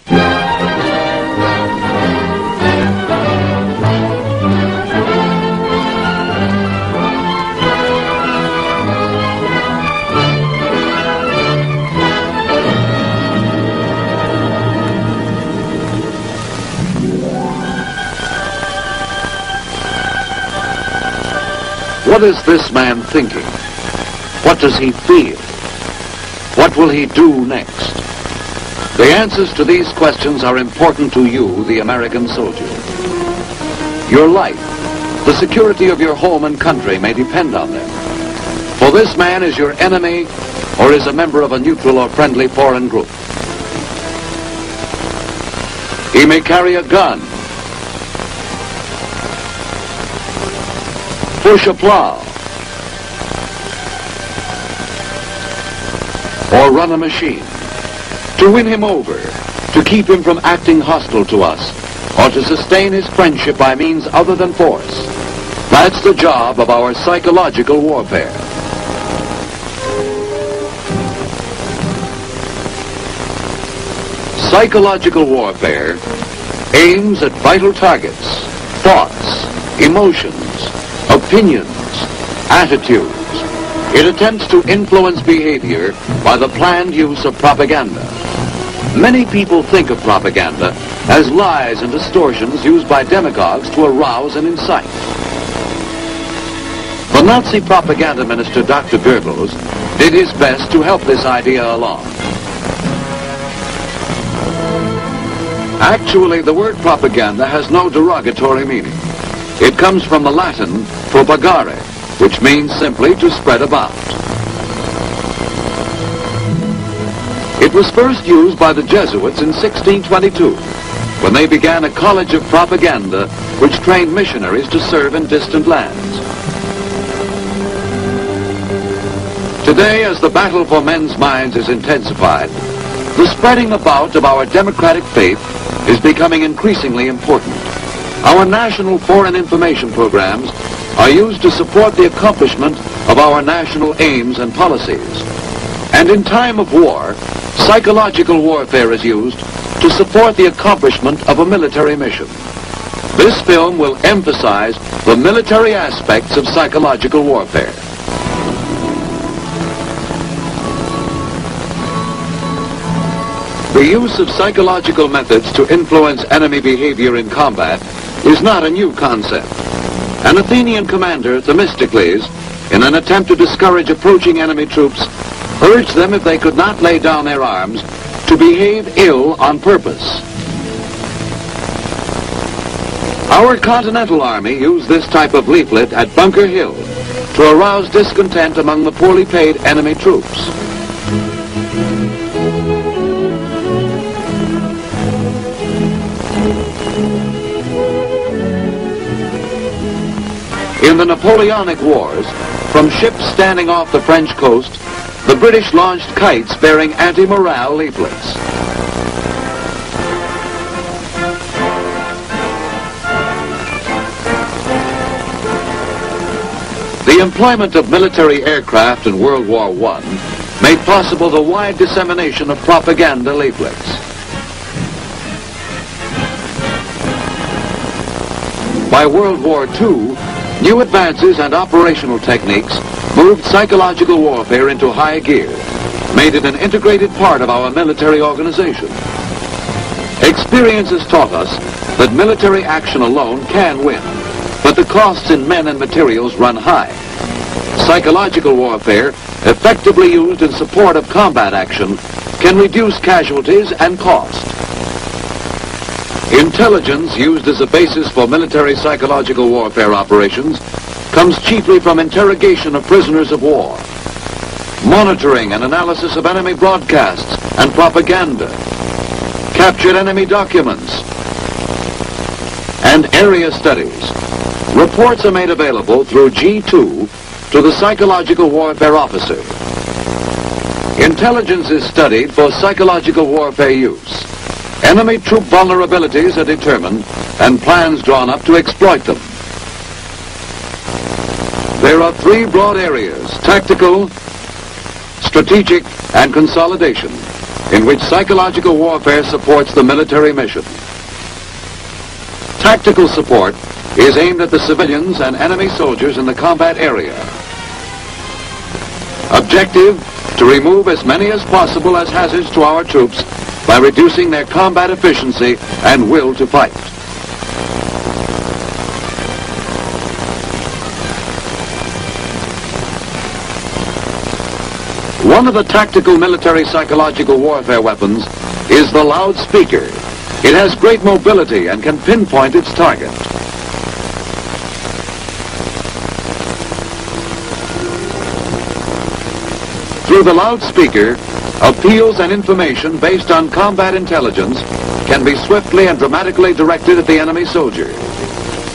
What is this man thinking? What does he feel? What will he do next? The answers to these questions are important to you, the American soldier. Your life, the security of your home and country may depend on them. For this man is your enemy or is a member of a neutral or friendly foreign group. He may carry a gun, push a plow, or run a machine. To win him over, to keep him from acting hostile to us, or to sustain his friendship by means other than force. That's the job of our psychological warfare. Psychological warfare aims at vital targets, thoughts, emotions, opinions, attitudes. It attempts to influence behavior by the planned use of propaganda. Many people think of propaganda as lies and distortions used by demagogues to arouse and incite. The Nazi propaganda minister, Dr. Goebbels, did his best to help this idea along. Actually, the word propaganda has no derogatory meaning. It comes from the Latin propagare, which means simply to spread about. It was first used by the Jesuits in 1622, when they began a college of propaganda which trained missionaries to serve in distant lands. Today, as the battle for men's minds is intensified, the spreading about of our democratic faith is becoming increasingly important. Our national foreign information programs are used to support the accomplishment of our national aims and policies. And in time of war, psychological warfare is used to support the accomplishment of a military mission. This film will emphasize the military aspects of psychological warfare. The use of psychological methods to influence enemy behavior in combat is not a new concept. An Athenian commander, Themistocles, in an attempt to discourage approaching enemy troops, urged them, if they could not lay down their arms, to behave ill on purpose. Our Continental Army used this type of leaflet at Bunker Hill to arouse discontent among the poorly paid enemy troops. In the Napoleonic Wars, from ships standing off the French coast, the British launched kites bearing anti-morale leaflets. The employment of military aircraft in World War I made possible the wide dissemination of propaganda leaflets. By World War II, new advances and operational techniques moved psychological warfare into high gear, made it an integrated part of our military organization. Experience has taught us that military action alone can win, but the costs in men and materials run high. Psychological warfare, effectively used in support of combat action, can reduce casualties and cost. Intelligence used as a basis for military psychological warfare operations comes chiefly from interrogation of prisoners of war, monitoring and analysis of enemy broadcasts and propaganda, captured enemy documents, and area studies. Reports are made available through G2 to the psychological warfare officer. Intelligence is studied for psychological warfare use. Enemy troop vulnerabilities are determined and plans drawn up to exploit them. There are three broad areas: tactical, strategic, and consolidation. in which psychological warfare supports the military mission. Tactical support is aimed at the civilians and enemy soldiers in the combat area. Objective, to remove as many as possible as hazards to our troops by reducing their combat efficiency and will to fight. One of the tactical military psychological warfare weapons is the loudspeaker. It has great mobility and can pinpoint its target. Through the loudspeaker, appeals and information based on combat intelligence can be swiftly and dramatically directed at the enemy soldier.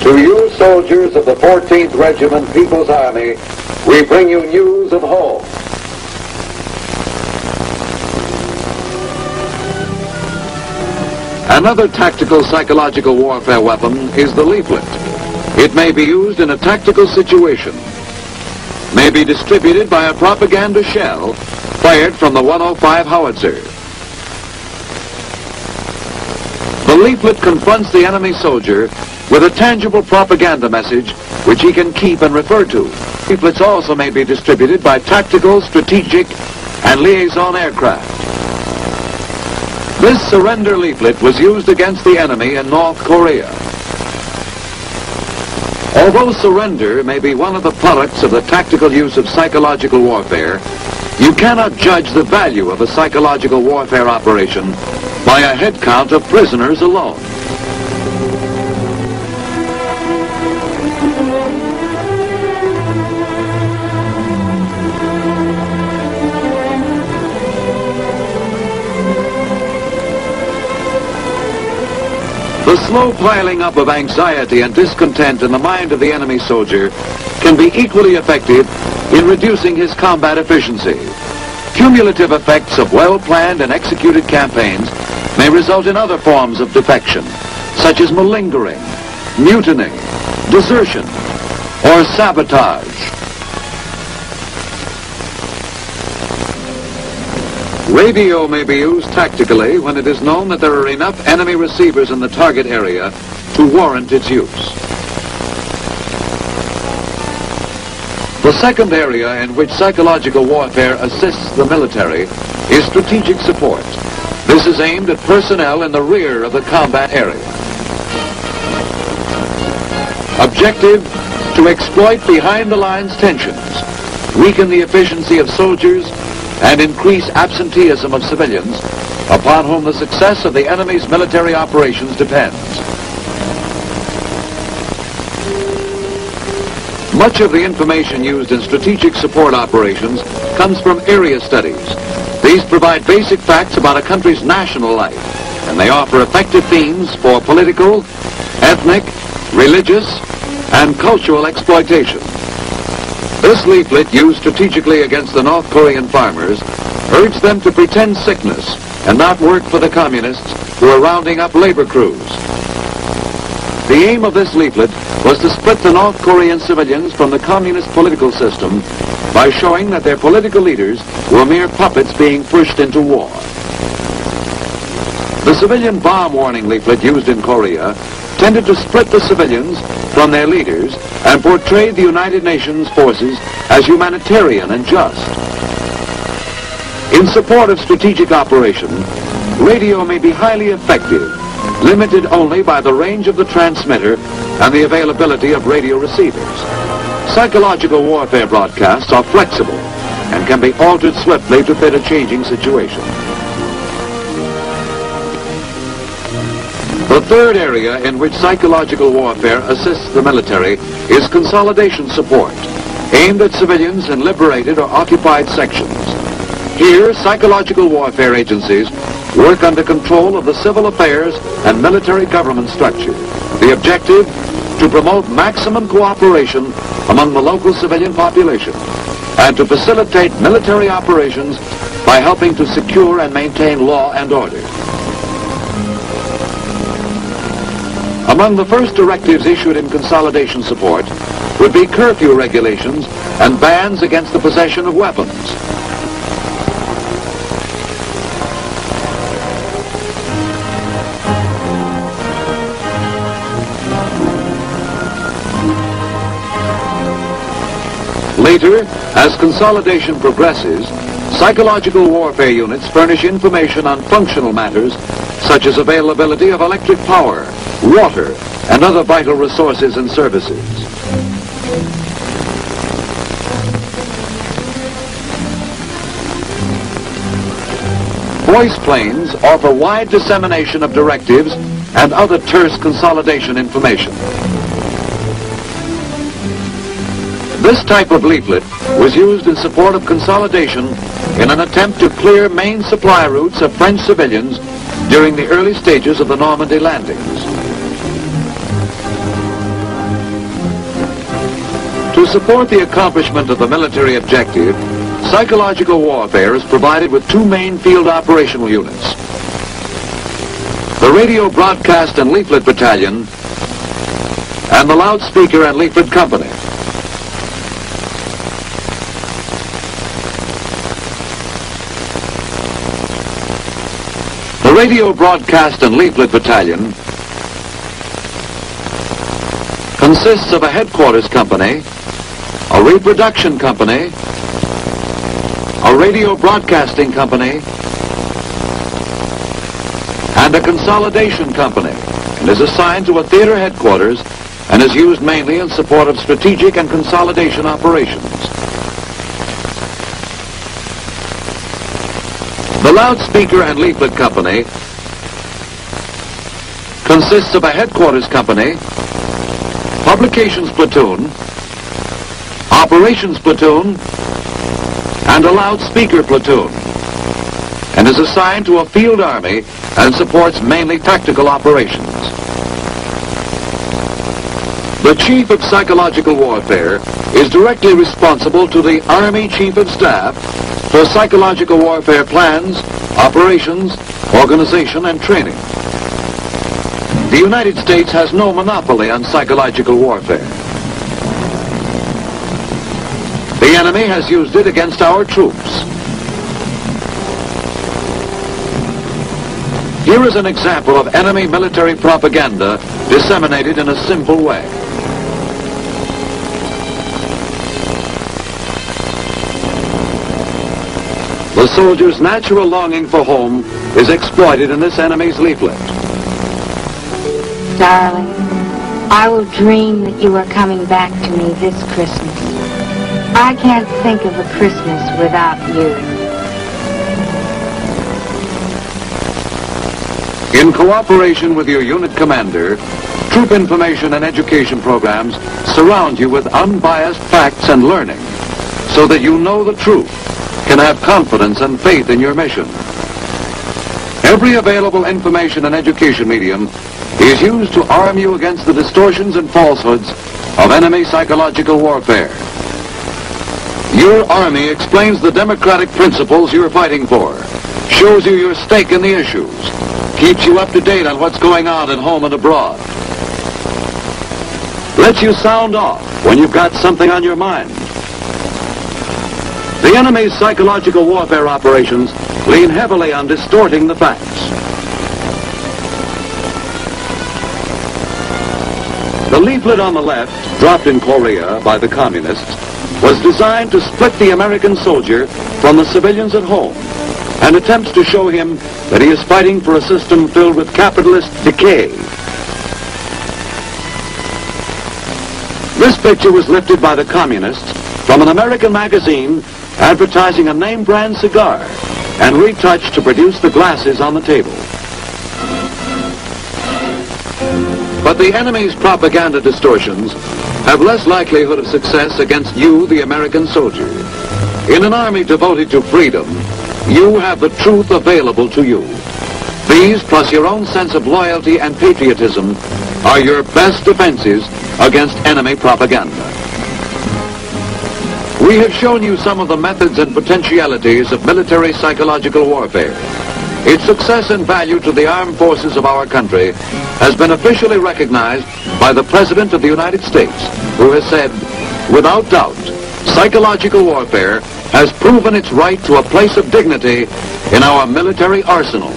To you soldiers of the 14th Regiment People's Army, we bring you news of home. Another tactical psychological warfare weapon is the leaflet. It may be used in a tactical situation, may be distributed by a propaganda shell fired from the 105 howitzer. The leaflet confronts the enemy soldier with a tangible propaganda message which he can keep and refer to. Leaflets also may be distributed by tactical, strategic, and liaison aircraft. This surrender leaflet was used against the enemy in North Korea. Although surrender may be one of the products of the tactical use of psychological warfare, you cannot judge the value of a psychological warfare operation by a head count of prisoners alone. The slow piling up of anxiety and discontent in the mind of the enemy soldier can be equally effective in reducing his combat efficiency. Cumulative effects of well-planned and executed campaigns may result in other forms of defection, such as malingering, mutiny, desertion, or sabotage. Radio may be used tactically when it is known that there are enough enemy receivers in the target area to warrant its use. The second area in which psychological warfare assists the military is strategic support. This is aimed at personnel in the rear of the combat area. Objective, to exploit behind-the-lines tensions, weaken the efficiency of soldiers, and increase absenteeism of civilians upon whom the success of the enemy's military operations depends. Much of the information used in strategic support operations comes from area studies. These provide basic facts about a country's national life, and they offer effective themes for political, ethnic, religious, and cultural exploitation. This leaflet, used strategically against the North Korean farmers, urged them to pretend sickness and not work for the communists who are rounding up labor crews. The aim of this leaflet was to split the North Korean civilians from the communist political system by showing that their political leaders were mere puppets being pushed into war. The civilian bomb warning leaflet used in Korea tended to split the civilians from their leaders and portrayed the United Nations forces as humanitarian and just. In support of strategic operation, radio may be highly effective, limited only by the range of the transmitter and the availability of radio receivers. Psychological warfare broadcasts are flexible and can be altered swiftly to fit a changing situation. The third area in which psychological warfare assists the military is consolidation support, aimed at civilians in liberated or occupied sections. Here, psychological warfare agencies work under control of the civil affairs and military government structure. The objective, to promote maximum cooperation among the local civilian population and to facilitate military operations by helping to secure and maintain law and order. Among the first directives issued in consolidation support would be curfew regulations and bans against the possession of weapons. Later, as consolidation progresses, psychological warfare units furnish information on functional matters such as availability of electric power, water, and other vital resources and services. Voice planes offer wide dissemination of directives and other terse consolidation information. This type of leaflet was used in support of consolidation in an attempt to clear main supply routes of French civilians during the early stages of the Normandy landings. To support the accomplishment of the military objective, psychological warfare is provided with two main field operational units: the Radio Broadcast and Leaflet Battalion and the Loudspeaker and Leaflet Company. The Radio Broadcast and Leaflet Battalion consists of a headquarters company, a reproduction company, a radio broadcasting company, and a consolidation company, and is assigned to a theater headquarters and is used mainly in support of strategic and consolidation operations. The Loudspeaker and Leaflet Company consists of a headquarters company, publications platoon, operations platoon, and a loudspeaker platoon, and is assigned to a field army and supports mainly tactical operations. The Chief of Psychological Warfare is directly responsible to the Army Chief of Staff for psychological warfare plans, operations, organization, and training. The United States has no monopoly on psychological warfare. The enemy has used it against our troops. Here is an example of enemy military propaganda disseminated in a simple way. The soldier's natural longing for home is exploited in this enemy's leaflet. Darling, I will dream that you are coming back to me this Christmas. I can't think of a Christmas without you. In cooperation with your unit commander, troop information and education programs surround you with unbiased facts and learning so that you know the truth, can have confidence and faith in your mission. Every available information and education medium is used to arm you against the distortions and falsehoods of enemy psychological warfare. Your Army explains the democratic principles you're fighting for, shows you your stake in the issues, keeps you up to date on what's going on at home and abroad, lets you sound off when you've got something on your mind. The enemy's psychological warfare operations lean heavily on distorting the facts. The leaflet on the left, dropped in Korea by the communists, was designed to split the American soldier from the civilians at home and attempts to show him that he is fighting for a system filled with capitalist decay. This picture was lifted by the communists from an American magazine advertising a name brand cigar and retouched to produce the glasses on the table. But the enemy's propaganda distortions have less likelihood of success against you, the American soldier. In an army devoted to freedom, you have the truth available to you. These, plus your own sense of loyalty and patriotism, are your best defenses against enemy propaganda. We have shown you some of the methods and potentialities of military psychological warfare. Its success and value to the armed forces of our country has been officially recognized by the President of the United States, who has said, without doubt, psychological warfare has proven its right to a place of dignity in our military arsenal.